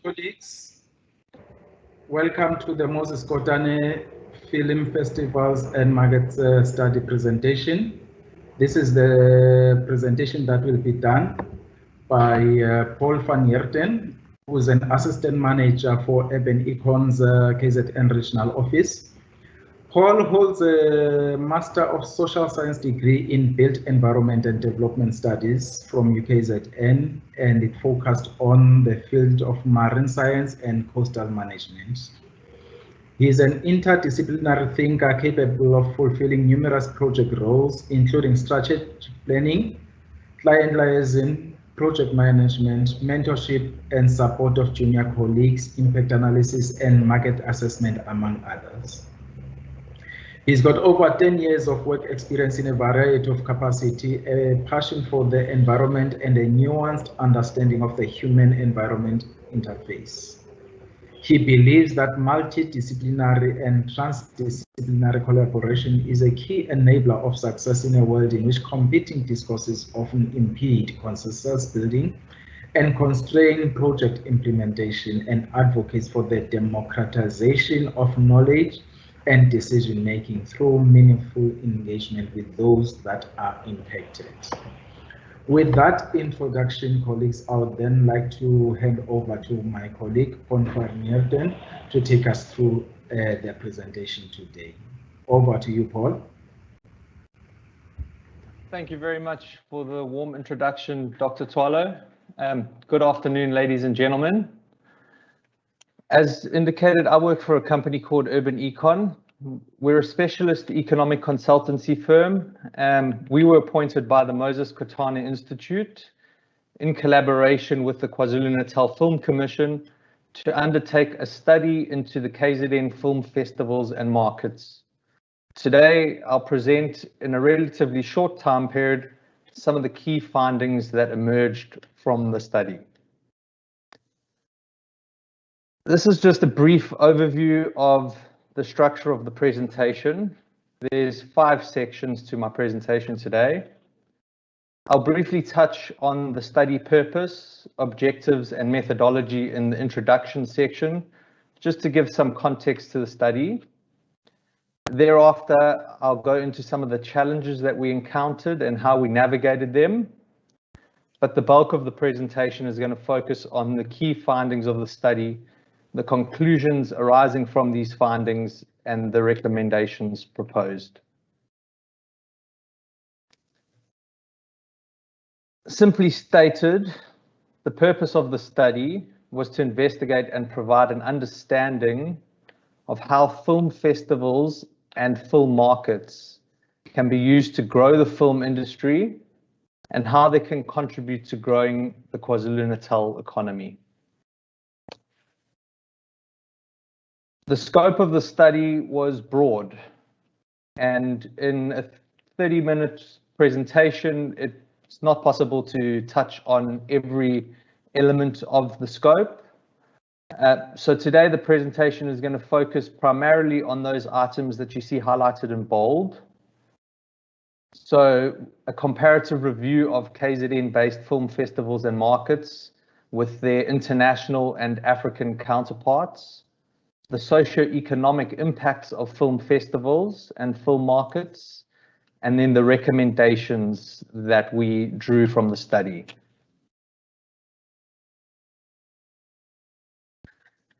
Colleagues, welcome to the Moses Kotane Film Festivals and Market Study presentation. This is the presentation that will be done by Paul van Heerden, who is an assistant manager for Urban Econ's KZN regional office. Paul holds a Master of Social Science degree in Built Environment and Development Studies from KZN, and it focused on the field of marine science and coastal management. He is an interdisciplinary thinker capable of fulfilling numerous project roles, including strategic planning, client liaison, project management, mentorship, and support of junior colleagues, impact analysis, and market assessment, among others. He's got over 10 years of work experience in a variety of capacity, a passion for the environment, and a nuanced understanding of the human-environment interface. He believes that multidisciplinary and transdisciplinary collaboration is a key enabler of success in a world in which competing discourses often impede consensus building and constrain project implementation, and advocates for the democratization of knowledge and decision-making through meaningful engagement with those that are impacted. With that introduction, colleagues, I would then like to hand over to my colleague, Paul van Heerden, to take us through their presentation today. Over to you, Paul. Thank you very much for the warm introduction, Dr. Twalo. Good afternoon, ladies and gentlemen. As indicated, I work for a company called Urban Econ. We're a specialist economic consultancy firm. We were appointed by the Moses Kotane Institute in collaboration with the KwaZulu-Natal Film Commission to undertake a study into the KZN film festivals and markets. Today, I'll present in a relatively short time period some of the key findings that emerged from the study. This is just a brief overview of the structure of the presentation. There's 5 sections to my presentation today. I'll briefly touch on the study purpose, objectives, and methodology in the introduction section, just to give some context to the study. Thereafter, I'll go into some of the challenges that we encountered and how we navigated them. But the bulk of the presentation is going to focus on the key findings of the study, the conclusions arising from these findings, and the recommendations proposed. Simply stated, the purpose of the study was to investigate and provide an understanding of how film festivals and film markets can be used to grow the film industry and how they can contribute to growing the KwaZulu-Natal economy. The scope of the study was broad, and in a 30-minute presentation, it's not possible to touch on every element of the scope. So today the presentation is going to focus primarily on those items that you see highlighted in bold. So a comparative review of KZN-based film festivals and markets with their international and African counterparts, the socio-economic impacts of film festivals and film markets, and then the recommendations that we drew from the study.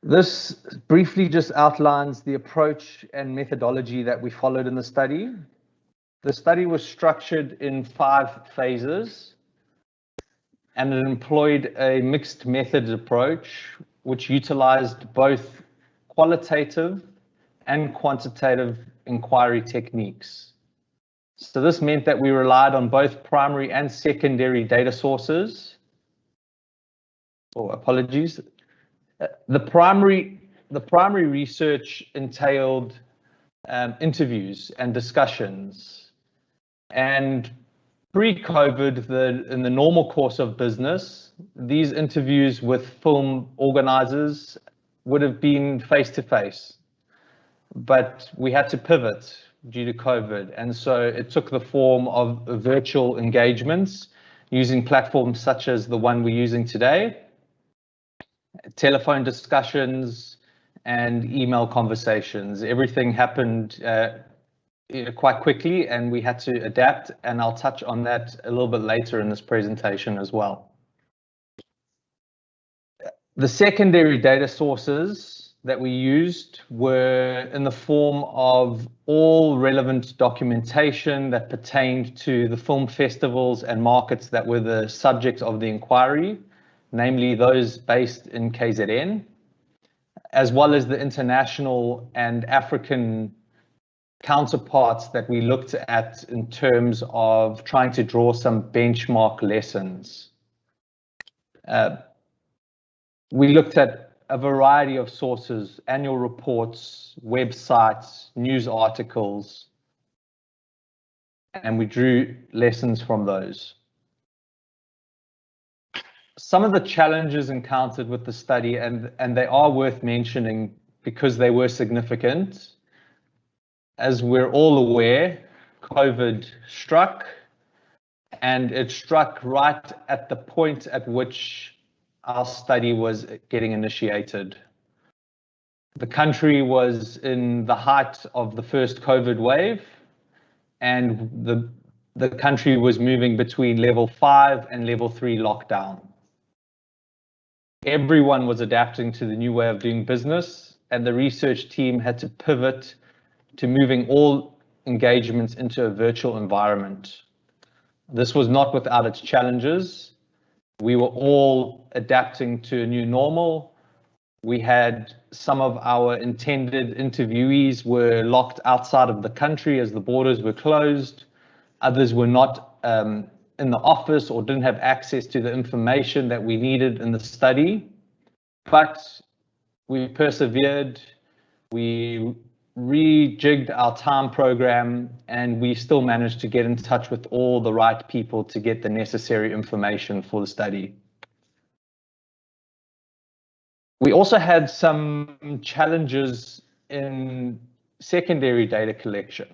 This briefly just outlines the approach and methodology that we followed in the study. The study was structured in 5 phases, and it employed a mixed methods approach, which utilized both qualitative and quantitative inquiry techniques. So this meant that we relied on both primary and secondary data sources. Apologies. The primary research entailed interviews and discussions. And pre-COVID, in the normal course of business, these interviews with film organizers would have been face-to-face, but we had to pivot due to COVID, and so it took the form of virtual engagements using platforms such as the one we're using today. telephone discussions, and email conversations. Everything happened quite quickly, and we had to adapt, and I'll touch on that a little bit later in this presentation as well. The secondary data sources that we used were in the form of all relevant documentation that pertained to the film festivals and markets that were the subject of the inquiry, namely those based in KZN, as well as the international and African counterparts that we looked at in terms of trying to draw some benchmark lessons. We looked at a variety of sources, annual reports, websites, news articles, and we drew lessons from those. Some of the challenges encountered with the study, and they are worth mentioning because they were significant. As we're all aware, COVID struck, and it struck right at the point at which our study was getting initiated. The country was in the height of the first COVID wave, and the country was moving between level 5 and level 3 lockdown. Everyone was adapting to the new way of doing business, and the research team had to pivot to moving all engagements into a virtual environment. This was not without its challenges. We were all adapting to a new normal. We had some of our intended interviewees were locked outside of the country as the borders were closed. Others were not in the office or didn't have access to the information that we needed in the study. But we persevered, we rejigged our time program, and we still managed to get in touch with all the right people to get the necessary information for the study. We also had some challenges in secondary data collection.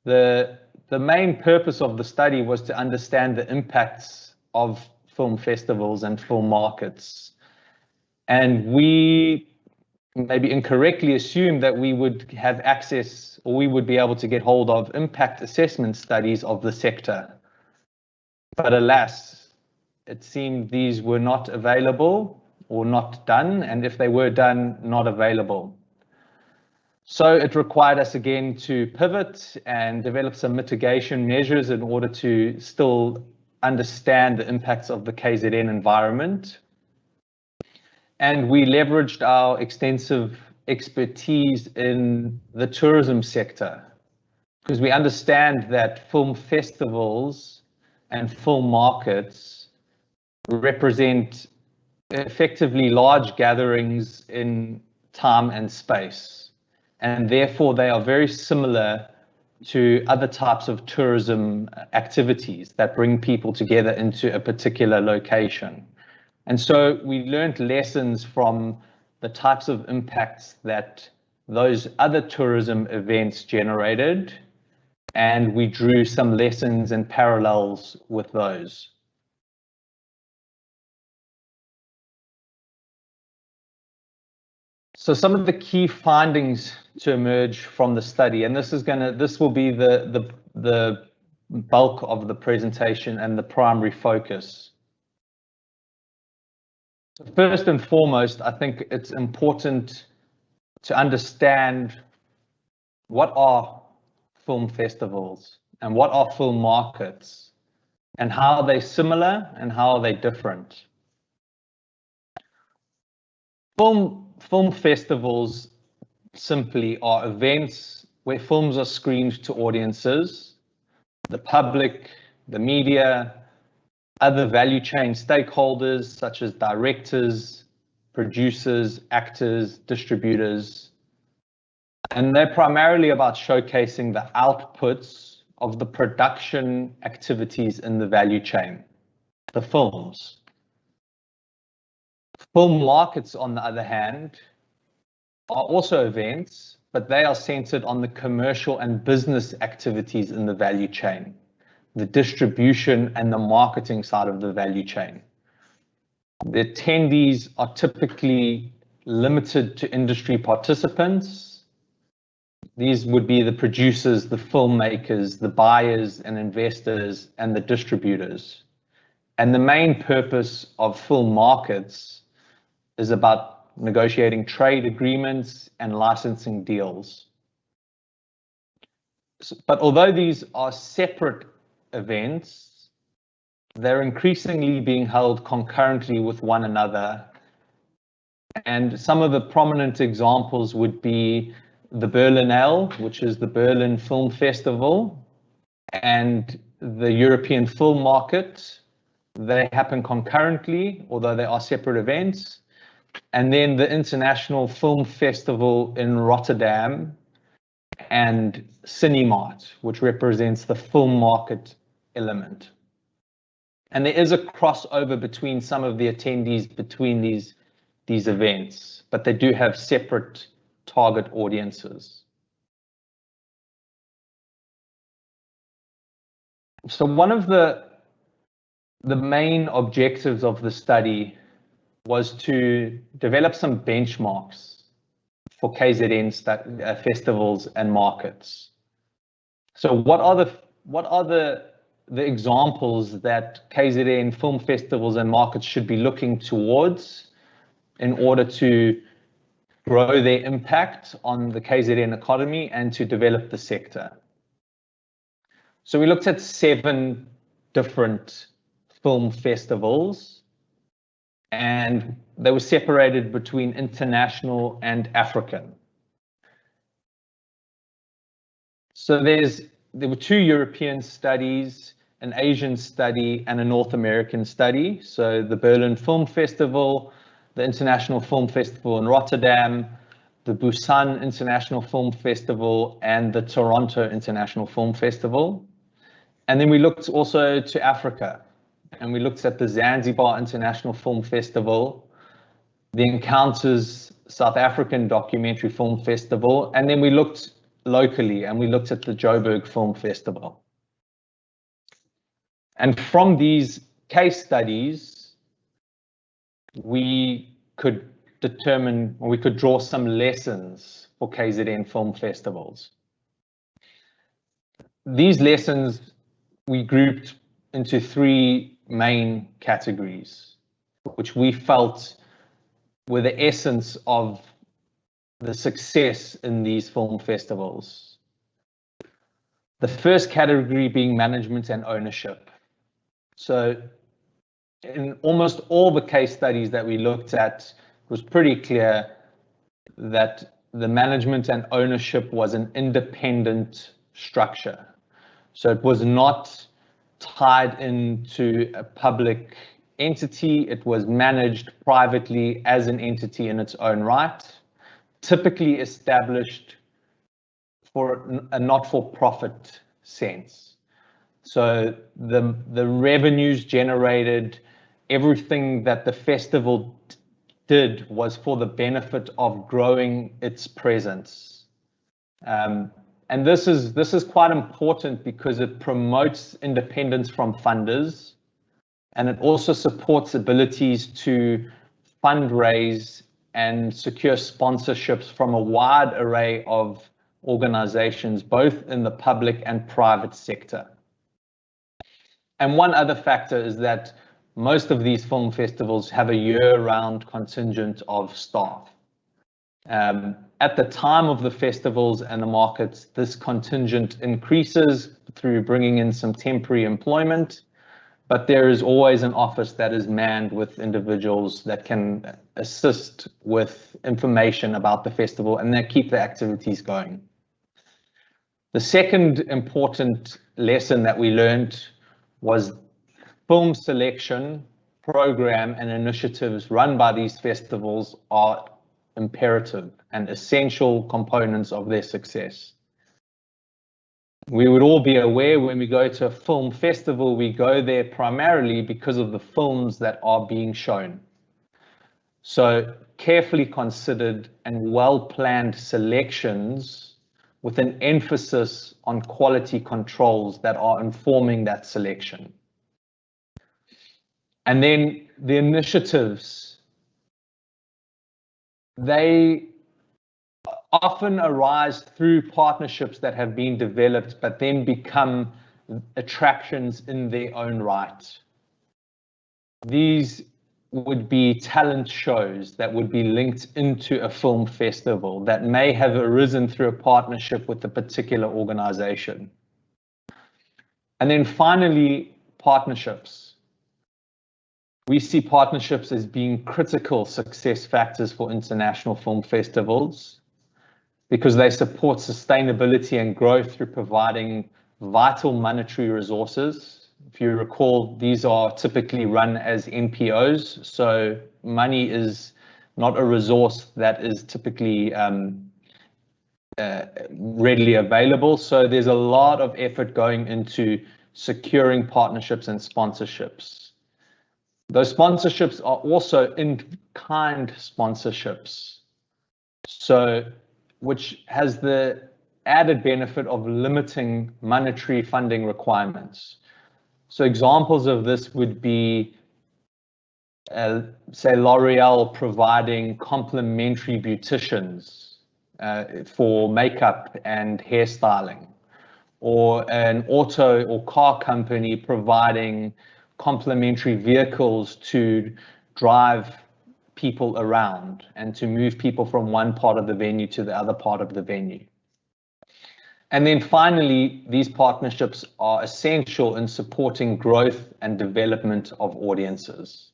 The main purpose of the study was to understand the impacts of film festivals and film markets. And we maybe incorrectly assumed that we would have access, or we would be able to get hold of impact assessment studies of the sector. But alas, it seemed these were not available or not done, and if they were done, not available. So it required us again to pivot and develop some mitigation measures in order to still understand the impacts of the KZN environment. And we leveraged our extensive expertise in the tourism sector, because we understand that film festivals and film markets represent effectively large gatherings in time and space. And therefore, they are very similar to other types of tourism activities that bring people together into a particular location. And so we learned lessons from the types of impacts that those other tourism events generated, and we drew some lessons and parallels with those. So some of the key findings to emerge from the study, and this will be the bulk of the presentation and the primary focus. First and foremost, I think it's important to understand what are film festivals and what are film markets and how are they similar and how are they different. Film festivals simply are events where films are screened to audiences, the public, the media, other value chain stakeholders such as directors, producers, actors, distributors. And they're primarily about showcasing the outputs of the production activities in the value chain, the films. Film markets, on the other hand, are also events, but they are centered on the commercial and business activities in the value chain, the distribution and the marketing side of the value chain. The attendees are typically limited to industry participants. These would be the producers, the filmmakers, the buyers and investors, and the distributors. And the main purpose of film markets is about negotiating trade agreements and licensing deals. But although these are separate events, they're increasingly being held concurrently with one another. And some of the prominent examples would be the Berlinale, which is the Berlin Film Festival, and the European Film Market. They happen concurrently, although they are separate events. And then the International Film Festival in Rotterdam and Cinemart, which represents the film market element. And there is a crossover between some of the attendees between these events, but they do have separate target audiences. So one of the main objectives of the study was to develop some benchmarks for KZN festivals and markets. So what are the examples that KZN film festivals and markets should be looking towards in order to grow their impact on the KZN economy and to develop the sector? So we looked at 7 different film festivals, and they were separated between international and African. So there were 2 European studies, an Asian study, and a North American study. So the Berlin Film Festival, the International Film Festival in Rotterdam, the Busan International Film Festival, and the Toronto International Film Festival. And then we looked also to Africa, and we looked at the Zanzibar International Film Festival, the Encounters South African Documentary Film Festival, and then we looked locally and we looked at the Joburg Film Festival. And from these case studies, we could determine, or we could draw some lessons for KZN film festivals. These lessons we grouped into 3 main categories, which we felt were the essence of the success in these film festivals. The first category being management and ownership. So in almost all the case studies that we looked at, it was pretty clear that the management and ownership was an independent structure. So it was not tied into a public entity. It was managed privately as an entity in its own right, typically established for a not-for-profit sense. So the revenues generated, everything that the festival did was for the benefit of growing its presence. And this is quite important because it promotes independence from funders, and it also supports abilities to fundraise and secure sponsorships from a wide array of organizations, both in the public and private sector. And one other factor is that most of these film festivals have a year-round contingent of staff. At the time of the festivals and the markets, this contingent increases through bringing in some temporary employment, but there is always an office that is manned with individuals that can assist with information about the festival and that keep the activities going. The second important lesson that we learned was film selection, program, and initiatives run by these festivals are imperative and essential components of their success. We would all be aware when we go to a film festival, we go there primarily because of the films that are being shown. So carefully considered and well-planned selections with an emphasis on quality controls that are informing that selection. And then the initiatives, they often arise through partnerships that have been developed, but then become attractions in their own right. These would be talent shows that would be linked into a film festival that may have arisen through a partnership with a particular organization. And then finally, partnerships. We see partnerships as being critical success factors for international film festivals because they support sustainability and growth through providing vital monetary resources. If you recall, these are typically run as NPOs, so money is not a resource that is typically readily available. So there's a lot of effort going into securing partnerships and sponsorships. Those sponsorships are also in-kind sponsorships, so which has the added benefit of limiting monetary funding requirements. So examples of this would be, say, L'Oreal providing complimentary beauticians for makeup and hairstyling, or an auto or car company providing complimentary vehicles to drive people around and to move people from one part of the venue to the other part of the venue. And then finally, these partnerships are essential in supporting growth and development of audiences.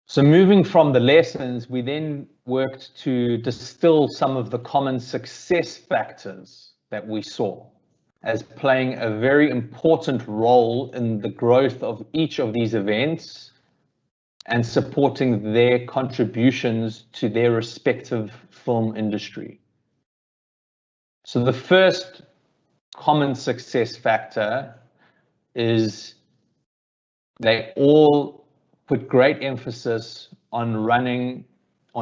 So moving from the lessons, we then worked to distill some of the common success factors that we saw as playing a very important role in the growth of each of these events and supporting their contributions to their respective film industry. So the first common success factor is they all put great emphasis on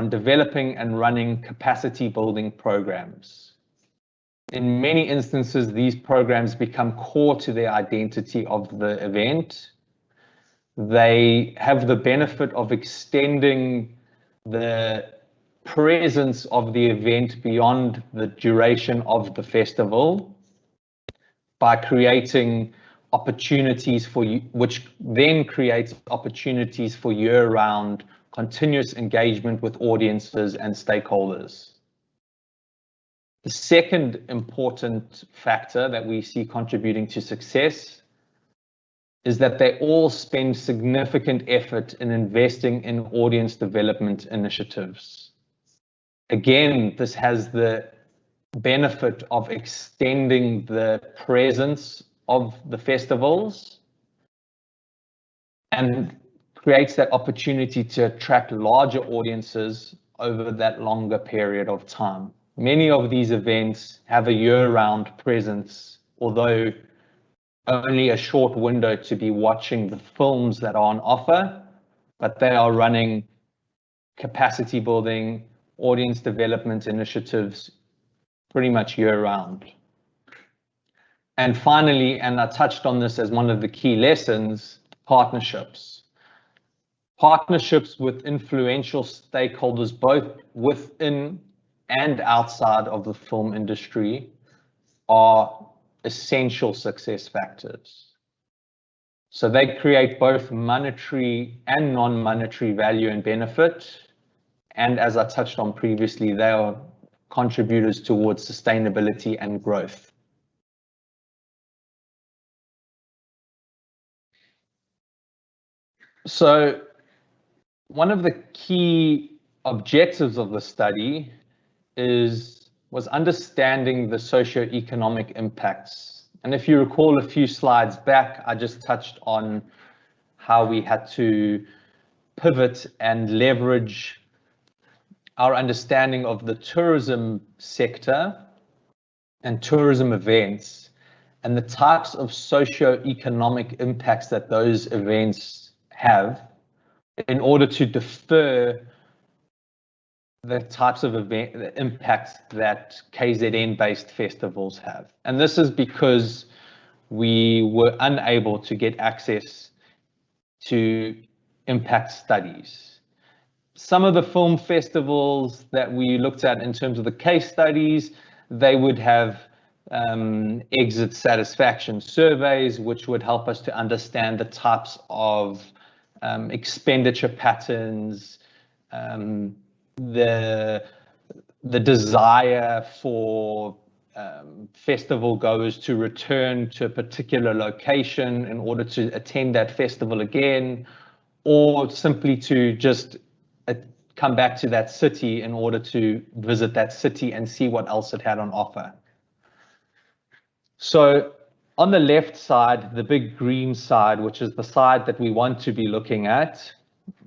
developing and running capacity building programs. In many instances, these programs become core to the identity of the event. They have the benefit of extending the presence of the event beyond the duration of the festival by creating opportunities for you, which then creates opportunities for year-round continuous engagement with audiences and stakeholders. The second important factor that we see contributing to success is that they all spend significant effort in investing in audience development initiatives. Again, this has the benefit of extending the presence of the festivals and creates that opportunity to attract larger audiences over that longer period of time. Many of these events have a year-round presence, although only a short window to be watching the films that are on offer, but they are running capacity building, audience development initiatives pretty much year-round. And finally, and I touched on this as one of the key lessons, partnerships. Partnerships with influential stakeholders, both within and outside of the film industry, are essential success factors. So they create both monetary and non-monetary value and benefit. And as I touched on previously, they are contributors towards sustainability and growth. So one of the key objectives of the study was understanding the socio-economic impacts. And if you recall a few slides back, I just touched on how we had to pivot and leverage our understanding of the tourism sector and tourism events and the types of socio-economic impacts that those events have in order to defer the types of impacts that KZN-based festivals have. And this is because we were unable to get access to impact studies. Some of the film festivals that we looked at in terms of the case studies, they would have exit satisfaction surveys, which would help us to understand the types of expenditure patterns, the desire for festival goers to return to a particular location in order to attend that festival again, or simply to just come back to that city in order to visit that city and see what else it had on offer. So on the left side, the big green side, which is the side that we want to be looking at,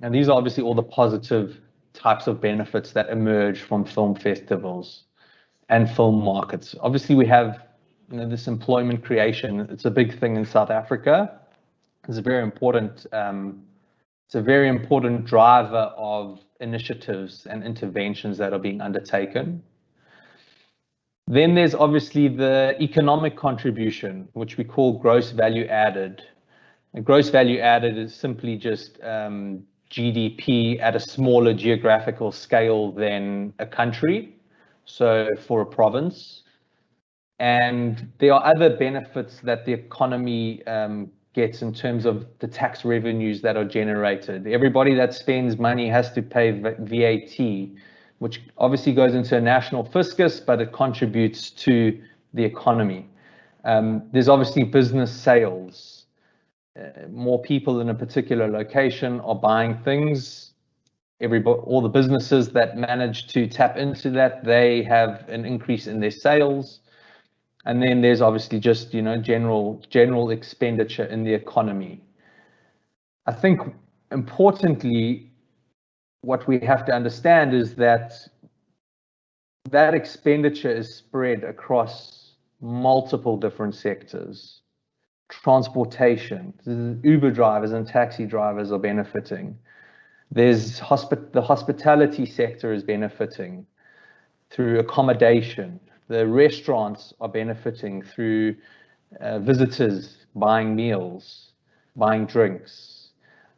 and these are obviously all the positive types of benefits that emerge from film festivals and film markets. Obviously, we have this employment creation. It's a big thing in South Africa. It's a very important driver of initiatives and interventions that are being undertaken. Then there's obviously the economic contribution, which we call gross value added. And gross value added is simply just GDP at a smaller geographical scale than a country, so for a province. And there are other benefits that the economy gets in terms of the tax revenues that are generated. Everybody that spends money has to pay VAT, which obviously goes into a national fiscus, but it contributes to the economy. There's obviously business sales. More people in a particular location are buying things. All the businesses that manage to tap into that, they have an increase in their sales. And then there's obviously just, general expenditure in the economy. I think importantly, what we have to understand is that that expenditure is spread across multiple different sectors. Transportation, Uber drivers and taxi drivers are benefiting. There's the hospitality sector is benefiting through accommodation. The restaurants are benefiting through visitors buying meals, buying drinks.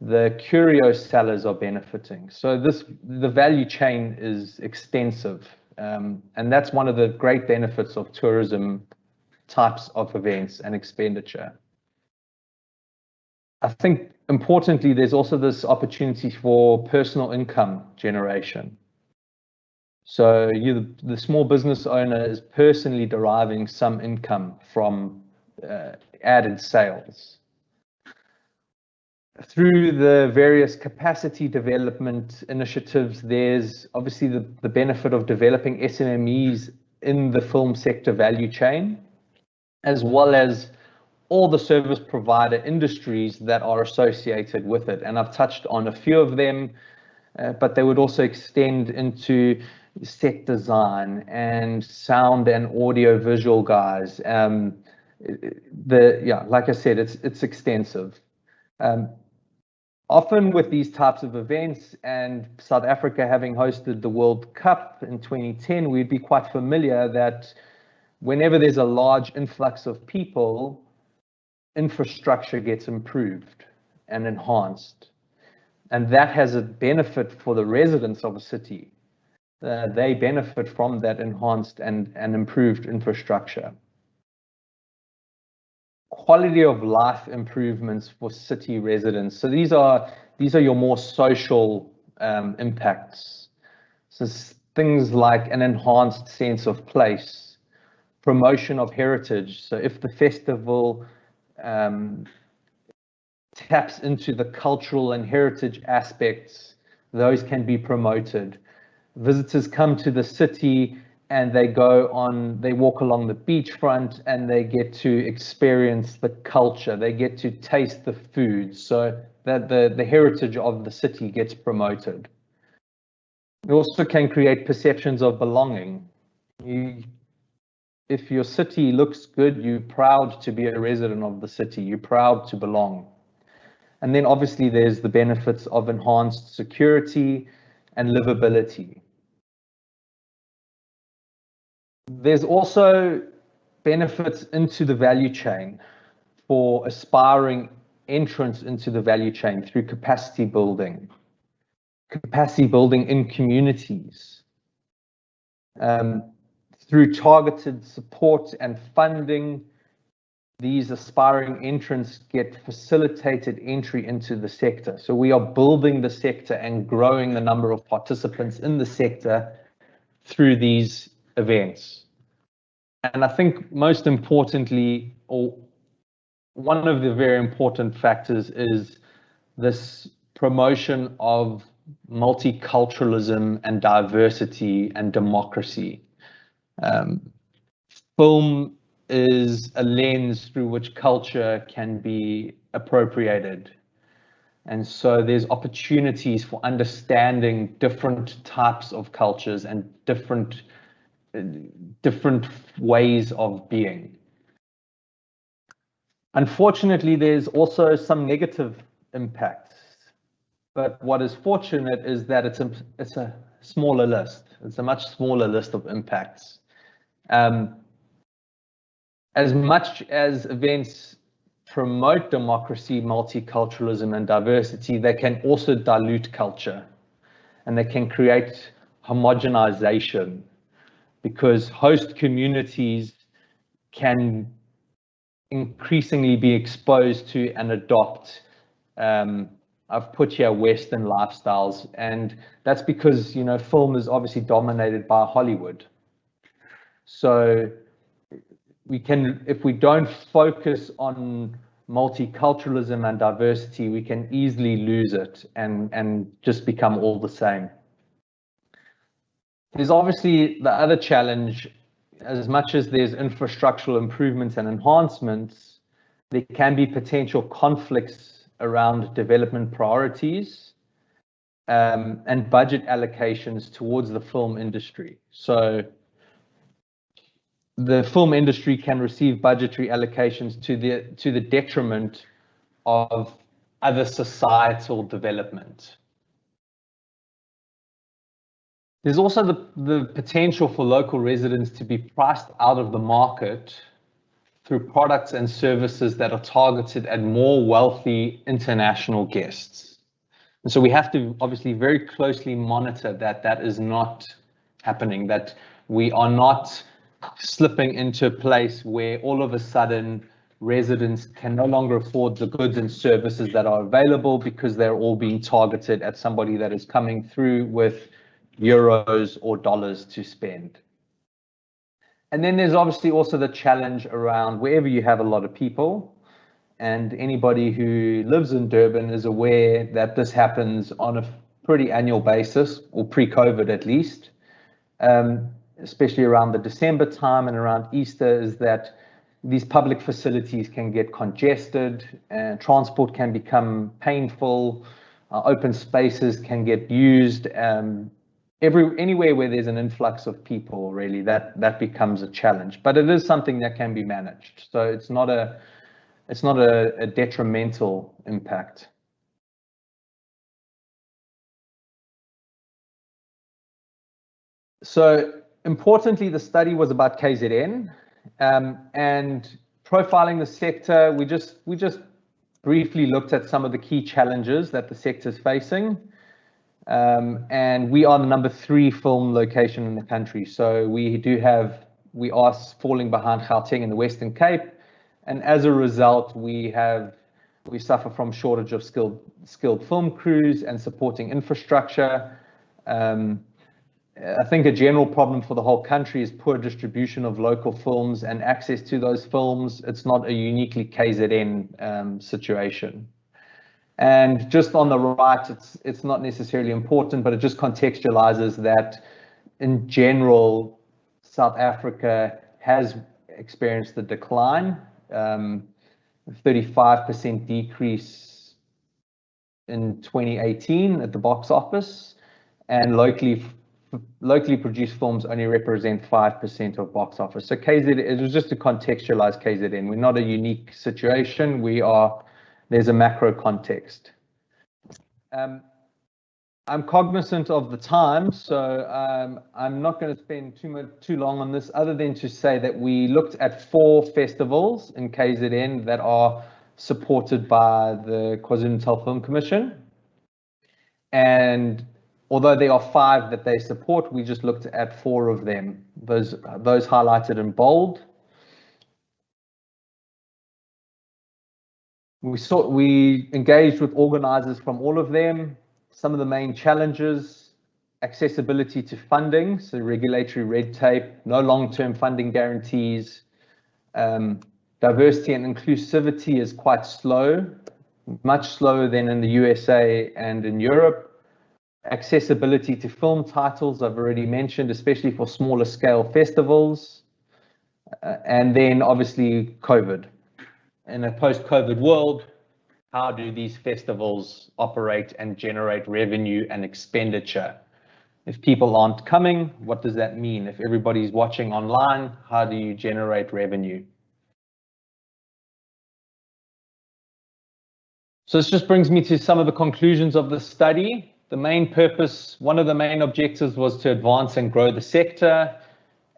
The curio sellers are benefiting. So the value chain is extensive. And that's one of the great benefits of tourism types of events and expenditure. I think importantly, there's also this opportunity for personal income generation. So the small business owner is personally deriving some income from added sales. Through the various capacity development initiatives, there's obviously the benefit of developing SMMEs in the film sector value chain, as well as all the service provider industries that are associated with it. And I've touched on a few of them, but they would also extend into set design and sound and audio visual guys. Like I said, it's extensive. Often with these types of events, and South Africa having hosted the World Cup in 2010, we'd be quite familiar that whenever there's a large influx of people, infrastructure gets improved and enhanced. And that has a benefit for the residents of a city. They benefit from that enhanced and improved infrastructure. Quality of life improvements for city residents. So these are your more social impacts. So things like an enhanced sense of place, promotion of heritage. So if the festival taps into the cultural and heritage aspects, those can be promoted. Visitors come to the city and they walk along the beachfront and they get to experience the culture. They get to taste the food, so that the heritage of the city gets promoted. It also can create perceptions of belonging. If your city looks good, you're proud to be a resident of the city. You're proud to belong. And then obviously there's the benefits of enhanced security and livability. There's also benefits into the value chain. for aspiring entrance into the value chain through capacity building in communities, through targeted support and funding. These aspiring entrants get facilitated entry into the sector. So we are building the sector and growing the number of participants in the sector through these events. And I think most importantly, or one of the very important factors, is this promotion of multiculturalism and diversity and democracy. Film is a lens through which culture can be appropriated. And so there's opportunities for understanding different types of cultures and different ways of being. Unfortunately, there's also some negative impacts, but what is fortunate is that it's a smaller list. It's a much smaller list of impacts. As much as events promote democracy, multiculturalism, and diversity, they can also dilute culture, and they can create homogenization, because host communities can increasingly be exposed to and adopt, I've put here Western lifestyles, and that's because, you know, film is obviously dominated by Hollywood. So we can, if we don't focus on multiculturalism and diversity, we can easily lose it and just become all the same. There's obviously the other challenge. As much as there's infrastructural improvements and enhancements, there can be potential conflicts around development priorities and budget allocations towards the film industry. So the film industry can receive budgetary allocations to the detriment of other societal development. There's also the potential for local residents to be priced out of the market through products and services that are targeted at more wealthy international guests. And so we have to obviously very closely monitor that that is not happening, that we are not slipping into a place where all of a sudden residents can no longer afford the goods and services that are available because they're all being targeted at somebody that is coming through with euros or dollars to spend. And then there's obviously also the challenge around wherever you have a lot of people, and anybody who lives in Durban is aware that this happens on a pretty annual basis, or pre-COVID at least, especially around the December time and around Easter, is that these public facilities can get congested and transport can become painful, open spaces can get used. Anywhere where there's an influx of people, really, that becomes a challenge. But it is something that can be managed. So it's not a detrimental impact. So importantly, the study was about KZN and profiling the sector. We just briefly looked at some of the key challenges that the sector is facing. And we are the #3 film location in the country. So we are falling behind Gauteng in the Western Cape. And as a result, we suffer from shortage of skilled film crews and supporting infrastructure. I think a general problem for the whole country is poor distribution of local films and access to those films. It's not a uniquely KZN situation. And just on the right, it's not necessarily important, but it just contextualizes that in general, South Africa has experienced a decline, 35% decrease in 2018 at the box office, and locally produced films only represent 5% of box office. So KZN, it was just to contextualize KZN. We're not a unique situation. There's a macro context. I'm cognizant of the time, so I'm not going to spend too long on this, other than to say that we looked at 4 festivals in KZN that are supported by the KwaZulu-Natal Film Commission. And although there are 5 that they support, we just looked at 4 of them, those highlighted in bold. We engaged with organizers from all of them. Some of the main challenges: accessibility to funding, so regulatory red tape, no long-term funding guarantees. Diversity and inclusivity is quite slow, much slower than in the USA and in Europe. Accessibility to film titles, I've already mentioned, especially for smaller scale festivals. And then obviously COVID. In a post-COVID world, how do these festivals operate and generate revenue and expenditure? If people aren't coming, what does that mean? If everybody's watching online, how do you generate revenue? So this just brings me to some of the conclusions of the study. The main purpose, one of the main objectives, was to advance and grow the sector.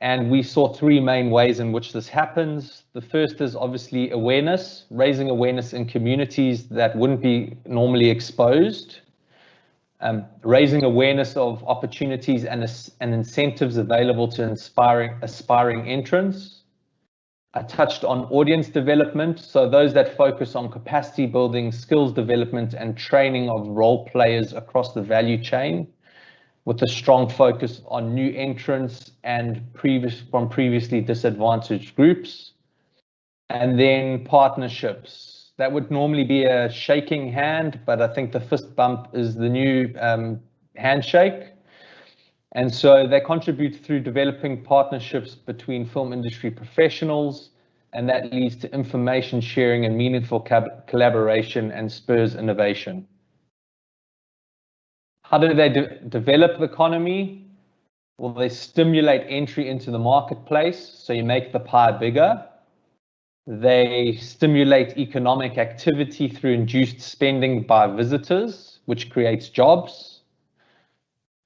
And we saw 3 main ways in which this happens. The first is obviously awareness, raising awareness in communities that wouldn't be normally exposed. Raising awareness of opportunities and incentives available to aspiring entrants. I touched on audience development, so those that focus on capacity building, skills development, and training of role players across the value chain, with a strong focus on new entrants and from previously disadvantaged groups. And then partnerships. That would normally be a shaking hand, but I think the fist bump is the new handshake. And so they contribute through developing partnerships between film industry professionals, and that leads to information sharing and meaningful collaboration and spurs innovation. How do they develop the economy? Well, they stimulate entry into the marketplace, so you make the pie bigger. They stimulate economic activity through induced spending by visitors, which creates jobs.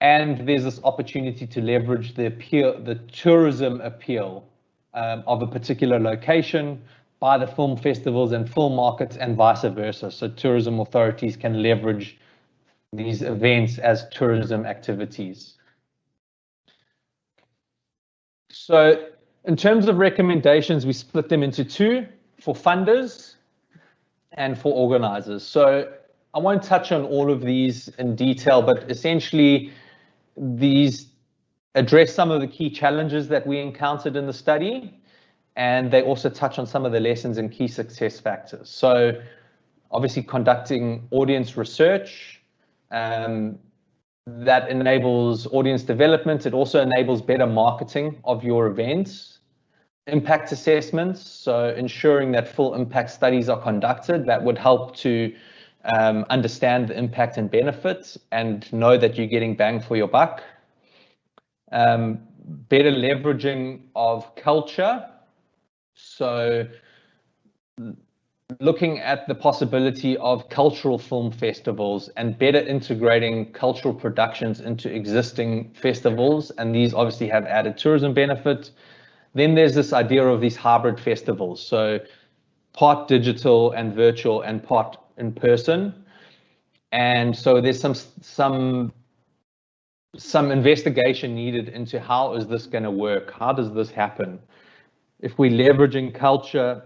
And there's this opportunity to leverage the tourism appeal of a particular location by the film festivals and film markets, and vice versa. So tourism authorities can leverage these events as tourism activities. So in terms of recommendations, we split them into 2, for funders and for organizers. So I won't touch on all of these in detail, but essentially these address some of the key challenges that we encountered in the study, and they also touch on some of the lessons and key success factors. So obviously conducting audience research, that enables audience development. It also enables better marketing of your events. Impact assessments, so ensuring that full impact studies are conducted, that would help to understand the impact and benefits and know that you're getting bang for your buck. Better leveraging of culture, so looking at the possibility of cultural film festivals and better integrating cultural productions into existing festivals, and these obviously have added tourism benefit. Then there's this idea of these hybrid festivals, so part digital and virtual and part in person. And so there's some investigation needed into how is this going to work? How does this happen? If we're leveraging culture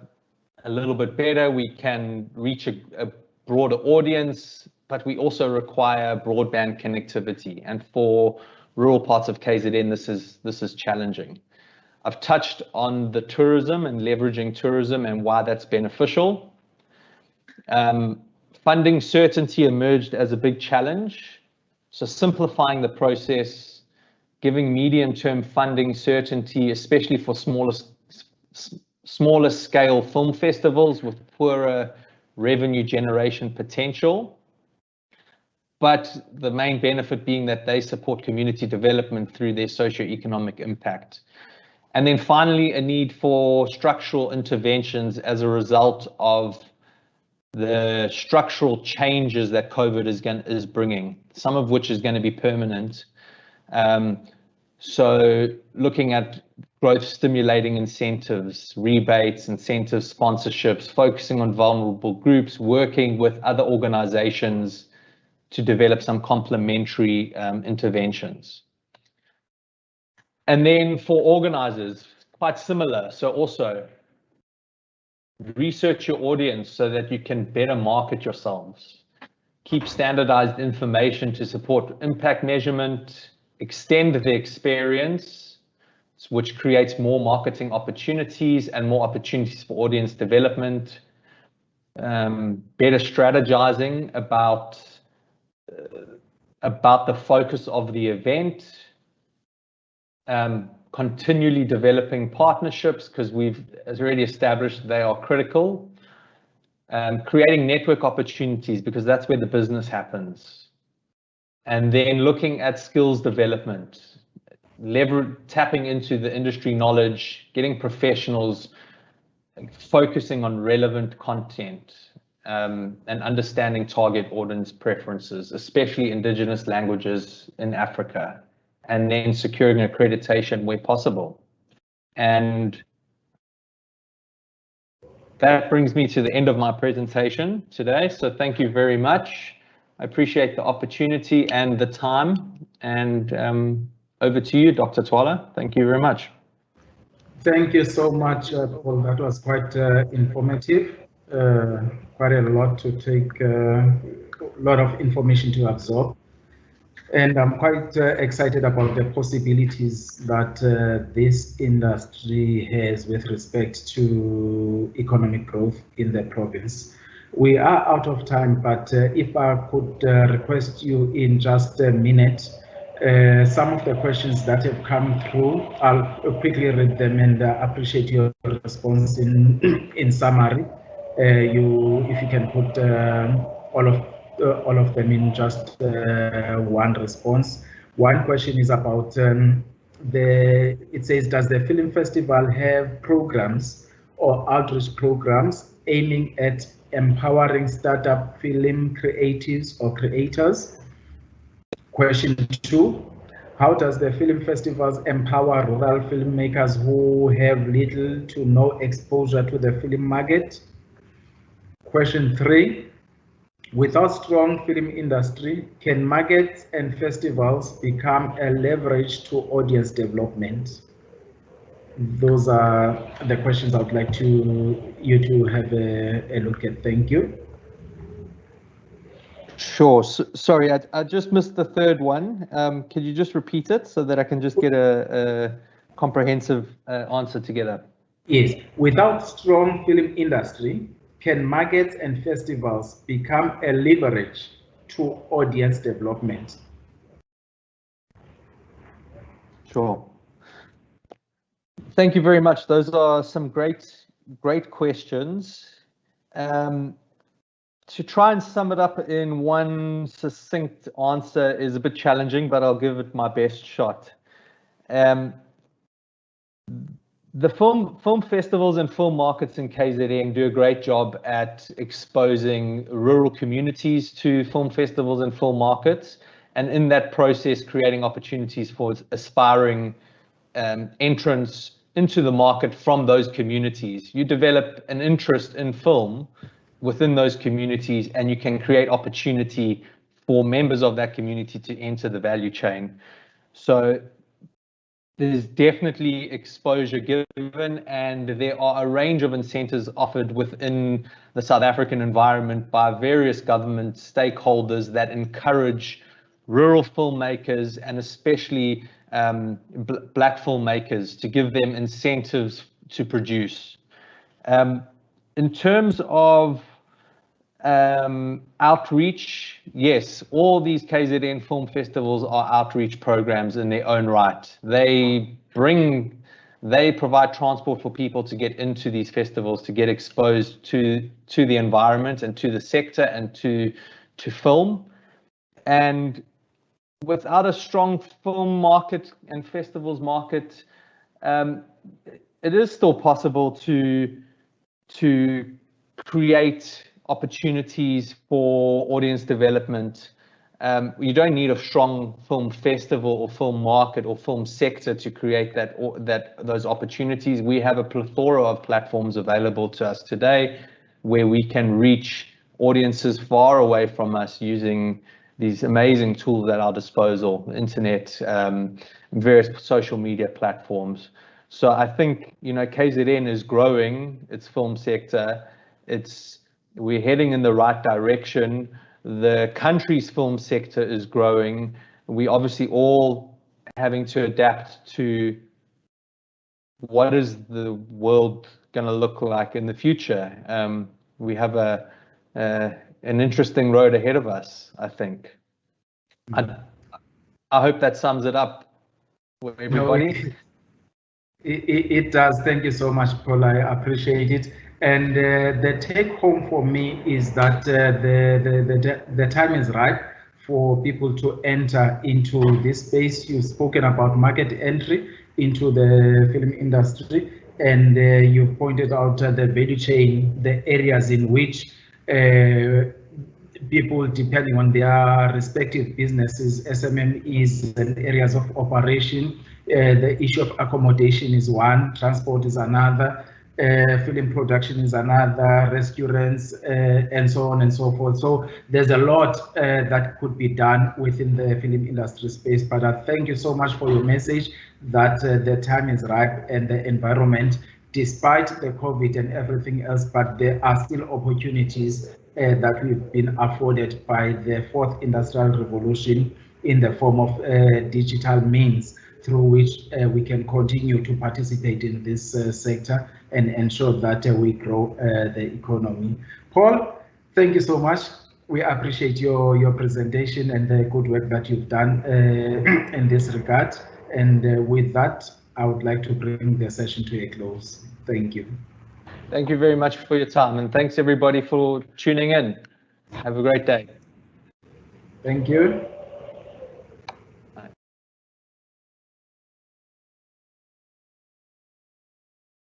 a little bit better, we can reach a broader audience, but we also require broadband connectivity. And for rural parts of KZN, this is challenging. I've touched on the tourism and leveraging tourism and why that's beneficial. Funding certainty emerged as a big challenge. So simplifying the process, giving medium-term funding certainty, especially for smaller scale film festivals with poorer revenue generation potential. But the main benefit being that they support community development through their socioeconomic impact. And then finally, a need for structural interventions as a result of the structural changes that COVID is bringing, some of which is going to be permanent. So looking at growth stimulating incentives, rebates, incentives, sponsorships, focusing on vulnerable groups, working with other organizations to develop some complementary interventions. And then for organizers, quite similar. So also research your audience so that you can better market yourselves. Keep standardized information to support impact measurement, extend the experience, which creates more marketing opportunities and more opportunities for audience development, better strategizing about the focus of the event, continually developing partnerships because we've already established they are critical, creating network opportunities because that's where the business happens, and then looking at skills development, tapping into the industry knowledge, getting professionals, focusing on relevant content, and understanding target audience preferences, especially indigenous languages in Africa, and then securing accreditation where possible. And that brings me to the end of my presentation today. So thank you very much. I appreciate the opportunity and the time. And over to you, Dr. Twala. Thank you very much. Thank you so much, Paul. That was quite informative. Quite a lot to take, a lot of information to absorb. And I'm quite excited about the possibilities that this industry has with respect to economic growth in the province. We are out of time, but if I could request you in just a minute, some of the questions that have come through, I'll quickly read them and appreciate your response in summary. If you can put all of them in just one response. One question is about it says, does the film festival have programs or outreach programs aiming at empowering startup film creatives or creators? Question 2, how does the film festivals empower rural filmmakers who have little to no exposure to the film market? Question 3, without strong film industry, can markets and festivals become a leverage to audience development? Those are the questions I would like you to have a look at. Thank you. Sure. Sorry, I just missed the third one. Could you just repeat it so that I can just get a comprehensive answer together? Yes. Without strong film industry, can markets and festivals become a leverage to audience development? Sure. Thank you very much. Those are some great questions. To try and sum it up in one succinct answer is a bit challenging, but I'll give it my best shot. The film festivals and film markets in KZN do a great job at exposing rural communities to film festivals and film markets, and in that process creating opportunities for aspiring entrants into the market from those communities. You develop an interest in film within those communities, and you can create opportunity for members of that community to enter the value chain. So there's definitely exposure given, and there are a range of incentives offered within the South African environment by various government stakeholders that encourage rural filmmakers and especially black filmmakers to give them incentives to produce. In terms of outreach, yes, all these KZN film festivals are outreach programs in their own right. They provide transport for people to get into these festivals, to get exposed to the environment and to the sector and to film. And without a strong film market and festivals market, it is still possible to create opportunities for audience development. You don't need a strong film festival or film market or film sector to create those opportunities. We have a plethora of platforms available to us today where we can reach audiences far away from us using these amazing tools at our disposal, internet, various social media platforms. So I think, you know, KZN is growing its film sector. We're heading in the right direction. The country's film sector is growing. We obviously all having to adapt to what is the world going to look like in the future. We have an interesting road ahead of us, I think. I hope that sums it up for everybody. No, it does. Thank you so much, Paul. I appreciate it. And the take home for me is that the time is right for people to enter into this space. You've spoken about market entry into the film industry, and you've pointed out the value chain, the areas in which people, depending on their respective businesses, SMMEs and areas of operation, the issue of accommodation is one, transport is another, film production is another, restaurants, and so on and so forth. So there's a lot that could be done within the film industry space. But I thank you so much for your message that the time is ripe and the environment, despite the COVID and everything else, but there are still opportunities that we've been afforded by the fourth industrial revolution in the form of digital means through which we can continue to participate in this sector and ensure that we grow the economy. Paul, thank you so much. We appreciate your presentation and the good work that you've done in this regard. And with that, I would like to bring the session to a close. Thank you. Thank you very much for your time, and thanks everybody for tuning in. Have a great day. Thank you.